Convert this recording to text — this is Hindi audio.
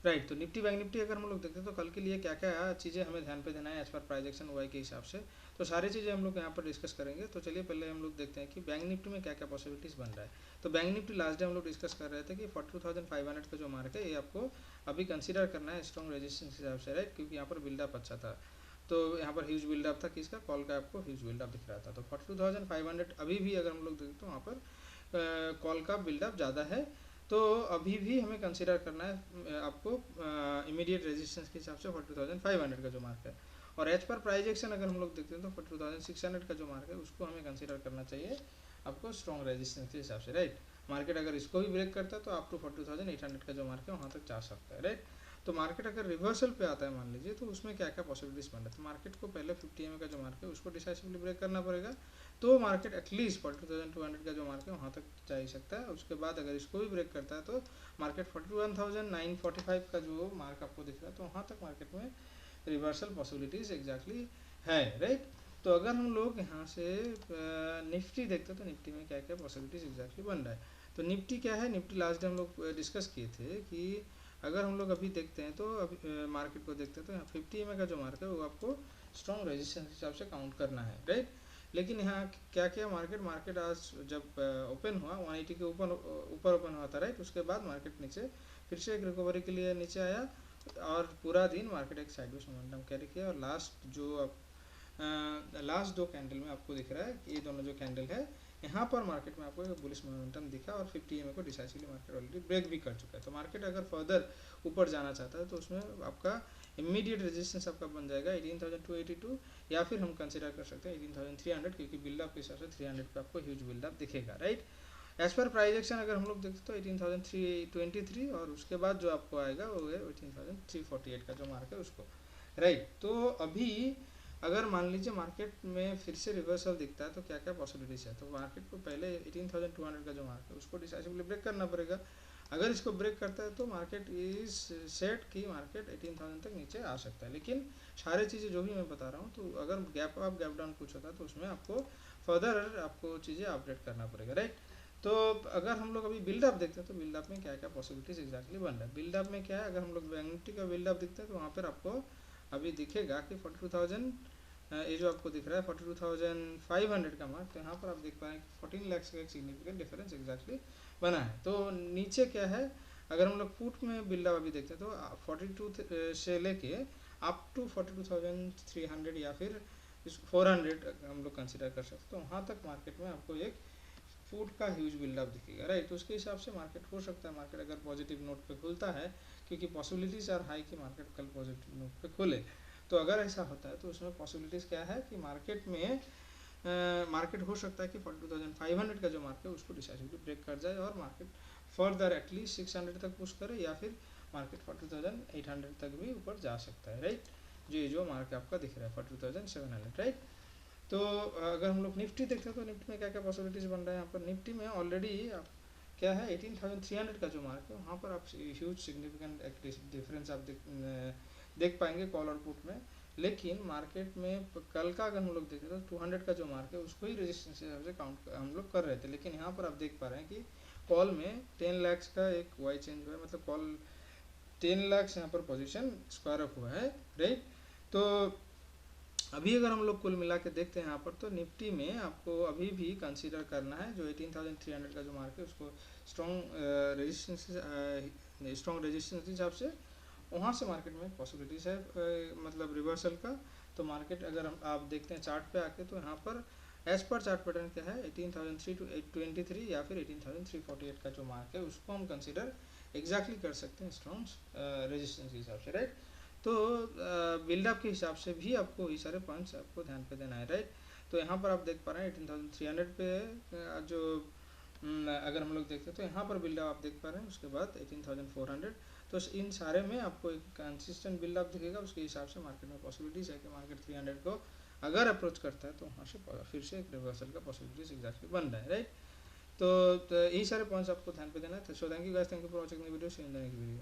राइट। तो निफ्टी बैंक निफ्टी अगर हम लोग देखते हैं तो कल के लिए क्या क्या चीज़ें हमें ध्यान पे देना है एज पर प्राइजेक्शन वाई के हिसाब से, तो सारी चीज़ें हम लोग यहाँ पर डिस्कस करेंगे। तो चलिए पहले हम लोग देखते हैं कि बैंक निफ्टी में क्या क्या पॉसिबिलिटीज़ बन रहा है। तो बैंक निफ्टी लास्ट डे हम लोग डिस्कस कर रहे थे कि 42,500 का जो मार्क है ये आपको अभी कंसिडर करना है स्ट्रॉन्ग रेजिस्टेंस हिसाब से, राइट, क्योंकि यहाँ पर बिल्डअप अच्छा था। तो यहाँ पर ह्यूज बिल्डअप था किसका, कॉल का आपको ह्यूज बिल्डअप दिख रहा था। तो 42,500 अभी भी अगर हम लोग देखते तो वहाँ पर कॉल का बिल्डअप ज़्यादा है। तो अभी भी हमें कंसिडर करना है आपको इमीडिएट रेजिस्टेंस के हिसाब से 42,500 का जो मार्क है। और एज पर प्राइजेक्शन अगर हम लोग देखते हैं तो 42,600 का जो मार्क है उसको हमें कंसिडर करना चाहिए आपको स्ट्रॉन्ग रेजिस्टेंस के हिसाब से, राइट। मार्केट अगर इसको भी ब्रेक करता है तो आप टू 42,800 का जो मार्क है वहाँ तक जा सकता है, राइट। तो मार्केट अगर रिवर्सल पे आता है मान लीजिए तो उसमें क्या क्या पॉसिबिलिटीज बन रहा है। तो मार्केट को पहले 50 का जो मार्क है उसको डिसाइसिवली ब्रेक करना पड़ेगा, तो मार्केट एटलीस्ट 42,200 का जो मार्क है वहाँ तक जा ही सकता है। उसके बाद अगर इसको भी ब्रेक करता है तो मार्केट 41,945 का जो मार्क आपको दिख रहा है तो वहाँ तक मार्केट में रिवर्सल पॉसिबिलिटीज एग्जैक्टली है, राइट। तो अगर हम लोग यहाँ से निफ्टी देखते हैं तो निफ्टी में क्या क्या पॉसिबिलिटीज एग्जैक्टली बन रहा है। तो निफ्टी क्या है, निफ्टी लास्ट डे हम लोग डिस्कस किए थे कि अगर हम लोग अभी देखते हैं तो अभी मार्केट को देखते हैं तो यहाँ 50 का जो मार्क है वो आपको स्ट्रॉन्ग रेजिस्टेंस हिसाब से काउंट करना है, राइट। लेकिन यहाँ क्या क्या मार्केट आज जब ओपन हुआ 180 के ऊपर ऊपर ओपन हुआ था, राइट। उसके बाद मार्केट नीचे फिर से एक रिकवरी के लिए नीचे आया और पूरा दिन मार्केट एक साइडवेज मोमेंटम कैरी किया। और लास्ट दो कैंडल में आपको दिख रहा है ये दोनों जो कैंडल है यहाँ पर मार्केट में आपको एक बुलिश मोमेंटम दिखा और 50 को डिसाइसिवली मार्केट ऑलरेडी ब्रेक भी कर चुका है। तो मार्केट अगर फर्दर ऊपर जाना चाहता है तो उसमें आपका इमीडिएट रेजिस्टेंस आपका बन जाएगा 18,282 या फिर हम कंसिडर कर सकते हैं 18,300, क्योंकि बिल्डअप के हिसाब से 300 पे आपको ह्यूज बिल्डअप दिखेगा, राइट। एज पर प्राइजेक्शन अगर हम लोग देखते तो 18,323 और उसके बाद जो आपको आएगा वो है 18,348 का जो मार्क है उसको, राइट। तो अभी अगर मान लीजिए मार्केट में फिर से रिवर्सल दिखता है तो क्या क्या पॉसिबिलिटीज है। तो मार्केट को पहले 18,200 का जो मार्क है उसको डिसाइसिवली ब्रेक करना पड़ेगा। अगर इसको ब्रेक करता है तो मार्केट इज सेट की मार्केट 18,000 तक नीचे आ सकता है। लेकिन सारी चीज़ें जो भी मैं बता रहा हूँ तो अगर गैप अप गैप डाउन कुछ होता है तो उसमें आपको फर्दर आपको चीज़ें अपडेट करना पड़ेगा, राइट। तो अगर हम लोग अभी बिल्डअप देखते हैं तो बिल्डअप में क्या क्या पॉसिबिलिटीज एग्जैक्टली बन रहा है। बिल्डअप में क्या है, अगर हम लोग बैंक निफ्टी का बिल्डअप देखते हैं तो वहाँ पर आपको अभी दिखेगा कि 42,000 ये जो आपको दिख रहा है 42,500 का मार्क, तो यहाँ पर आप देख पा रहे हैं कि 14 लाख का एक सिग्निफिकेंट डिफरेंस एग्जैक्टली बना है। तो नीचे क्या है, अगर हम लोग फुट में बिल्डअप अभी देखते हैं तो 42 से लेके अप टू 42,300 या फिर 400 हम लोग कंसिडर कर सकते हैं। तो वहाँ तक मार्केट में आपको एक फूड का ह्यूज बिल्डअप दिखेगा, राइट। तो उसके हिसाब से मार्केट हो सकता है मार्केट अगर पॉजिटिव नोट पे खुलता है, क्योंकि पॉसिबिलिटीज आर हाई कि मार्केट कल पॉजिटिव नोट पे खुले। तो अगर ऐसा होता है तो उसमें पॉसिबिलिटीज़ क्या है कि मार्केट में मार्केट हो सकता है कि 42,500 का जो मार्केट है उसको डिसाइसिवली ब्रेक कर जाए और मार्केट फर्दर एटलीस्ट 600 तक पुश करे या फिर मार्केट 42,800 तक भी ऊपर जा सकता है, राइट। जो मार्केट आपका दिख रहा है 42,700, राइट। तो अगर हम लोग निफ्टी देखते हैं तो निफ्टी में क्या क्या पॉसिबिलिटीज़ बन रहा है। यहाँ पर निफ्टी में ऑलरेडी क्या है 18,300 का जो मार्क है वहाँ पर आप ह्यूज सिग्निफिकेंट डिफरेंस आप देख पाएंगे कॉल और पुट में। लेकिन मार्केट में कल का अगर हम लोग देखें तो 200 का जो मार्क है उसको ही रेजिस्टेंस हिसाब से काउंट हम लोग कर रहे थे। लेकिन यहाँ पर आप देख पा रहे हैं कि कॉल में 10 लाख का एक वाई चेंज हुआ है, मतलब कॉल 10 लाख यहाँ पर पोजीशन स्क्वायर अप हुआ है, राइट। तो अभी अगर हम लोग कुल मिला के देखते हैं यहाँ पर तो निफ्टी में आपको अभी भी कंसीडर करना है जो 18,300 का जो मार्क है उसको स्ट्रॉन्ग रेजिस्टेंस हिसाब से वहाँ से मार्केट में पॉसिबिलिटीज़ है मतलब रिवर्सल का। तो मार्केट अगर हम आप देखते हैं चार्ट पे आके तो यहाँ पर एज पर चार्ट पैटर्न क्या है 18,323 या फिर 18,348 का जो मार्क है उसको हम कंसिडर एग्जैक्टली कर सकते हैं स्ट्रॉन्ग रेजिस्टेंस के हिसाब से, राइट। तो बिल्डअप के हिसाब से भी आपको ये सारे पॉइंट्स आपको ध्यान पे देना है, राइट। तो यहाँ पर आप देख पा रहे हैं 18,300 पे जो अगर हम लोग देखते हैं तो यहाँ पर बिल्डअप आप देख पा रहे हैं। उसके बाद 18,400, तो इन सारे में आपको एक कंसिस्टेंट बिल्डअप दिखेगा। उसके हिसाब से मार्केट में पॉसिबिलिटीज़ है कि मार्केट 300 को अगर अप्रोच करता है तो वहाँ से फिर से एक रिवर्सल का पॉसिबिलिटीज एग्जैक्टली बन रहा है, राइट। तो यही सारे पॉइंट्स आपको ध्यान पे देना है। So thank you guys, thank you for watching the video, see you in the next video.